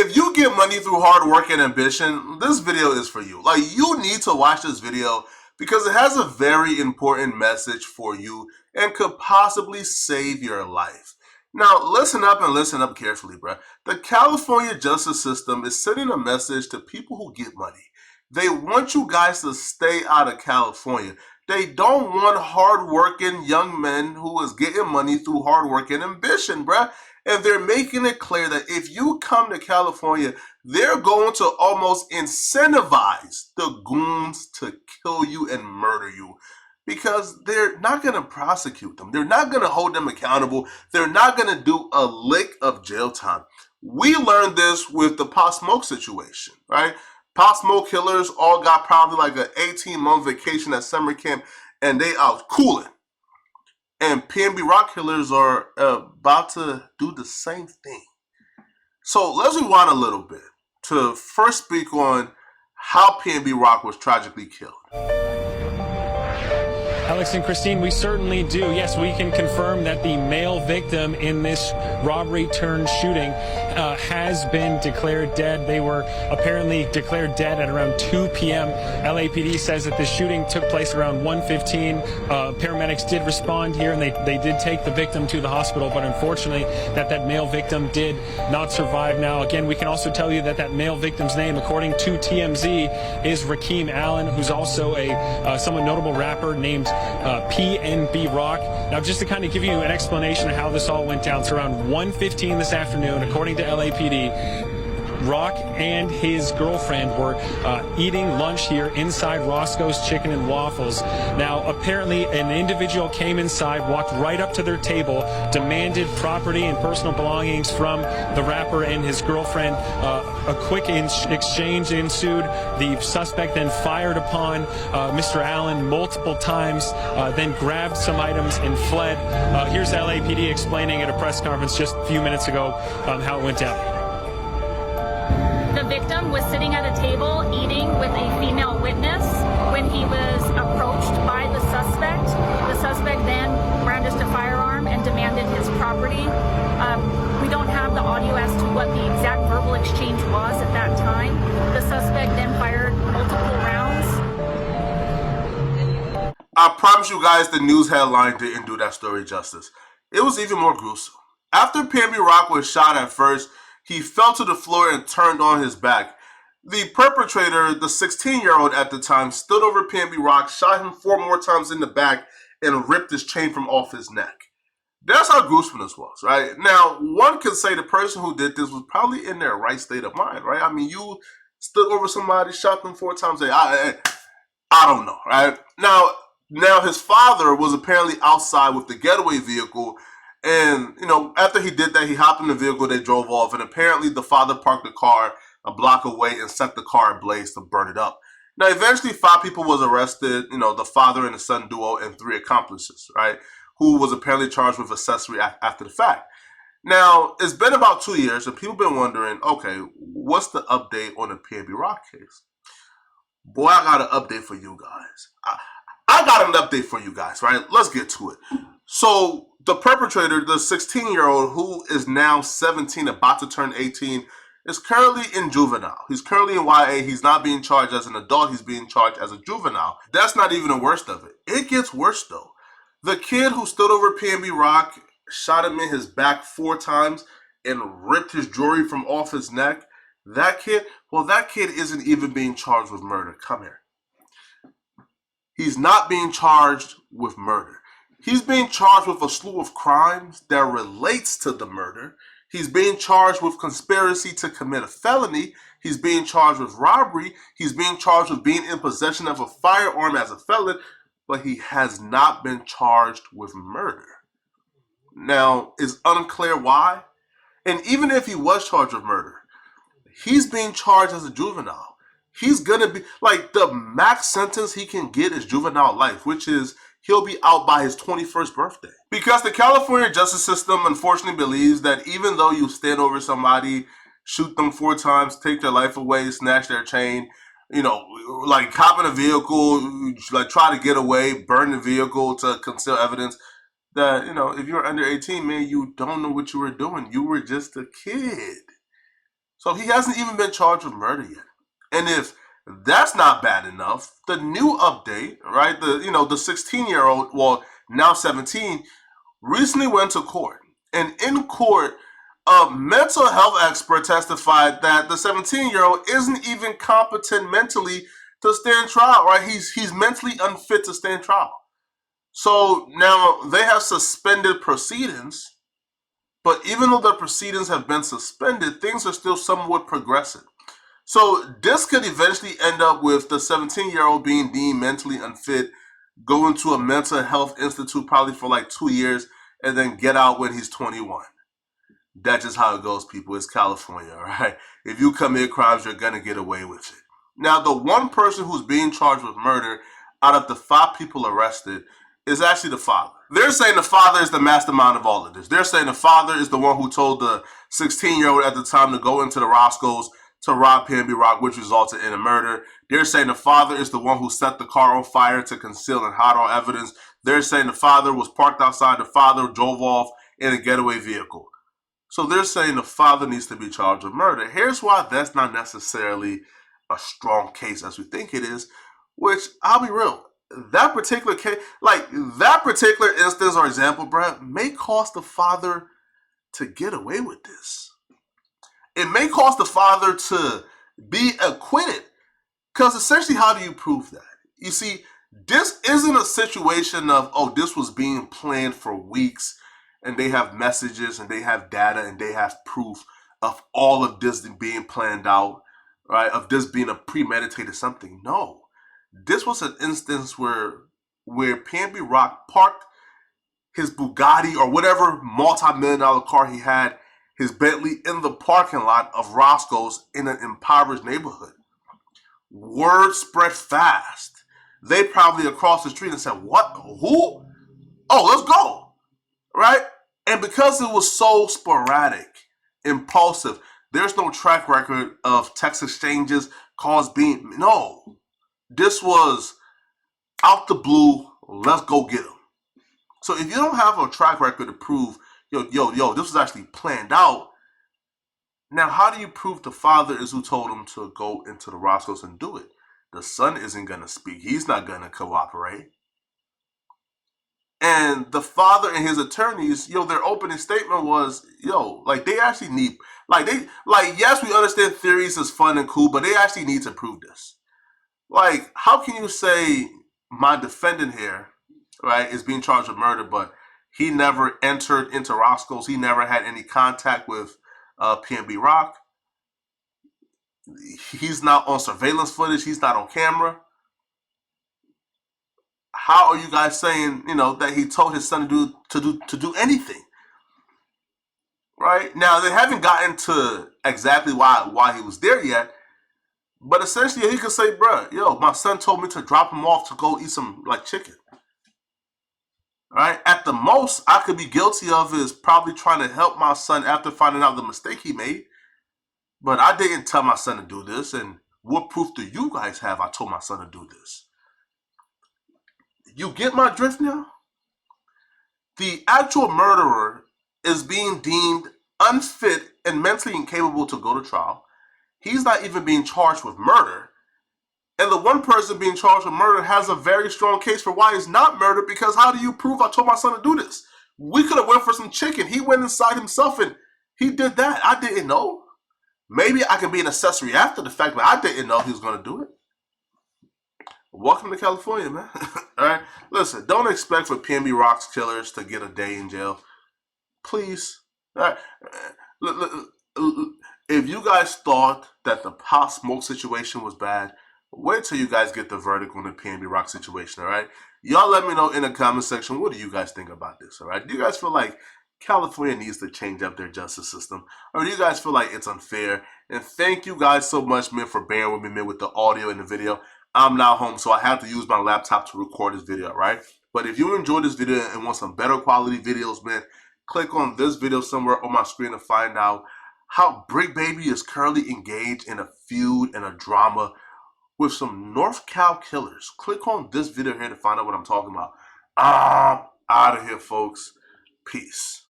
If you get money through hard work and ambition, this video is for you. Like, you need to watch this video because it has a very important message for you and could possibly save your life. Now, listen up and listen up carefully, bro. The California justice system is sending a message to people who get money. They want you guys to stay out of California. They don't want hard-working young men who is getting money through hard work and ambition, bruh. And they're making it clear that if you come to California, they're going to almost incentivize the goons to kill you and murder you because they're not going to prosecute them. They're not going to hold them accountable. They're not going to do a lick of jail time. We learned this with the Pop Smoke situation, right? Pop Smoke killers all got probably like an 18-month vacation at summer camp, and they out cooling. And PNB Rock killers are about to do the same thing. So let's rewind a little bit to first speak on how PNB Rock was tragically killed. Alex and Christine, we certainly do. Yes, we can confirm that the male victim in this robbery turned shooting has been declared dead. They were apparently declared dead at around 2 p.m. LAPD says that the shooting took place around 1:15. Paramedics did respond here and they did take the victim to the hospital, but unfortunately that male victim did not survive. Now, again, we can also tell you that male victim's name, according to TMZ, is Rakeem Allen, who's also a somewhat notable rapper named PNB Rock. Now, just to kind of give you an explanation of how this all went down, it's around 1:15 this afternoon, according to LAPD. Rock and his girlfriend were eating lunch here inside Roscoe's Chicken and Waffles. Now, apparently, an individual came inside, walked right up to their table, demanded property and personal belongings from the rapper and his girlfriend. A quick exchange ensued. The suspect then fired upon Mr. Allen multiple times, then grabbed some items and fled. Here's LAPD explaining at a press conference just a few minutes ago how it went down. The victim was sitting at a table eating with a female witness when he was approached by the suspect. The suspect then brandished a firearm and demanded his property. We don't have the audio as to what the exact verbal exchange was at that time. The suspect then fired multiple rounds. I promise you guys the news headline didn't do that story justice. It was even more gruesome. After PNB Rock was shot at first, he fell to the floor and turned on his back. The perpetrator, the 16-year-old at the time, stood over PNB Rock, shot him 4 more times in the back, and ripped his chain from off his neck. That's how gruesome this was, right? Now, one could say the person who did this was probably in their right state of mind, right? I mean, you stood over somebody, shot them 4 times. I don't know, right? Now his father was apparently outside with the getaway vehicle. And, after he did that, he hopped in the vehicle, they drove off, and apparently the father parked the car a block away and set the car ablaze to burn it up. Now, eventually 5 people was arrested, the father and the son duo and 3 accomplices, right, who was apparently charged with accessory after the fact. Now, it's been about 2 years, and people have been wondering, okay, what's the update on the PNB Rock case? Boy, I got an update for you guys. I got an update for you guys, right? Let's get to it. So the perpetrator, the 16-year-old who is now 17, about to turn 18, is currently in juvenile. He's currently in YA. He's not being charged as an adult. He's being charged as a juvenile. That's not even the worst of it. It gets worse, though. The kid who stood over PNB Rock, shot him in his back 4 times, and ripped his jewelry from off his neck. That kid isn't even being charged with murder. Come here. He's not being charged with murder. He's being charged with a slew of crimes that relates to the murder. He's being charged with conspiracy to commit a felony. He's being charged with robbery. He's being charged with being in possession of a firearm as a felon, but he has not been charged with murder. Now, it's unclear why. And even if he was charged with murder, he's being charged as a juvenile. He's going to be, like, the max sentence he can get is juvenile life, which is he'll be out by his 21st birthday. Because the California justice system unfortunately believes that even though you stand over somebody, shoot them 4 times, take their life away, snatch their chain, like hop in a vehicle, like try to get away, burn the vehicle to conceal evidence, that, if you're under 18, man, you don't know what you were doing. You were just a kid. So he hasn't even been charged with murder yet. And if that's not bad enough, the new update, right? The 16-year-old, well, now 17, recently went to court. And in court, a mental health expert testified that the 17-year-old isn't even competent mentally to stand trial, right? He's mentally unfit to stand trial. So now they have suspended proceedings, but even though the proceedings have been suspended, things are still somewhat progressing. So this could eventually end up with the 17-year-old being deemed mentally unfit, going to a mental health institute probably for like 2 years, and then get out when he's 21. That's just how it goes, people. It's California, right? If you commit crimes, you're going to get away with it. Now, the one person who's being charged with murder out of the 5 people arrested is actually the father. They're saying the father is the mastermind of all of this. They're saying the father is the one who told the 16-year-old at the time to go into the Roscoe's to rob PNB Rock, which resulted in a murder. They're saying the father is the one who set the car on fire to conceal and hide all evidence. They're saying the father was parked outside. The father drove off in a getaway vehicle. So they're saying the father needs to be charged with murder. Here's why that's not necessarily a strong case as we think it is, which I'll be real. That particular case, like that particular instance or example, Brad, may cause the father to get away with this. It may cause the father to be acquitted. Because essentially, how do you prove that? You see, this isn't a situation of, oh, this was being planned for weeks and they have messages and they have data and they have proof of all of this being planned out, right? Of this being a premeditated something. No. This was an instance where PNB Rock parked his Bugatti or whatever multi-million-dollar car he had, his Bentley, in the parking lot of Roscoe's in an impoverished neighborhood. Word spread fast. They probably across the street and said, what? Who? Oh, let's go. Right? And because it was so sporadic, impulsive, there's no track record of text exchanges, calls being, no. This was out the blue, let's go get him. So if you don't have a track record to prove, yo, this was actually planned out, now how do you prove the father is who told him to go into the Roscoe's and do it? The son isn't going to speak. He's not going to cooperate. And the father and his attorneys, their opening statement was, they actually need, yes, we understand theories is fun and cool, but they actually need to prove this. Like, how can you say my defendant here, right, is being charged with murder, but he never entered into Roscoe's, he never had any contact with PNB Rock, he's not on surveillance footage, he's not on camera? How are you guys saying, that he told his son to do anything? Right? Now, they haven't gotten to exactly why he was there yet, but essentially he could say, bruh, my son told me to drop him off to go eat some chicken. Right? At the most I could be guilty of is probably trying to help my son after finding out the mistake he made. But I didn't tell my son to do this, and what proof do you guys have I told my son to do this? You get my drift now? The actual murderer is being deemed unfit and mentally incapable to go to trial. He's not even being charged with murder. And the one person being charged with murder has a very strong case for why he's not murdered, because how do you prove I told my son to do this? We could have went for some chicken. He went inside himself and he did that. I didn't know. Maybe I can be an accessory after the fact, but I didn't know he was going to do it. Welcome to California, man. All right? Listen, don't expect for PNB Rock's killers to get a day in jail. Please. All right? If you guys thought that the Pop Smoke situation was bad, wait till you guys get the verdict on the PNB Rock situation, all right? Y'all let me know in the comment section, what do you guys think about this, all right? Do you guys feel like California needs to change up their justice system? Or do you guys feel like it's unfair? And thank you guys so much, man, for bearing with me, man, with the audio and the video. I'm now home, so I have to use my laptop to record this video, right? But if you enjoyed this video and want some better quality videos, man, click on this video somewhere on my screen to find out how Brick Baby is currently engaged in a feud and a drama with some North Cal killers. Click on this video here to find out what I'm talking about. I'm out of here, folks. Peace.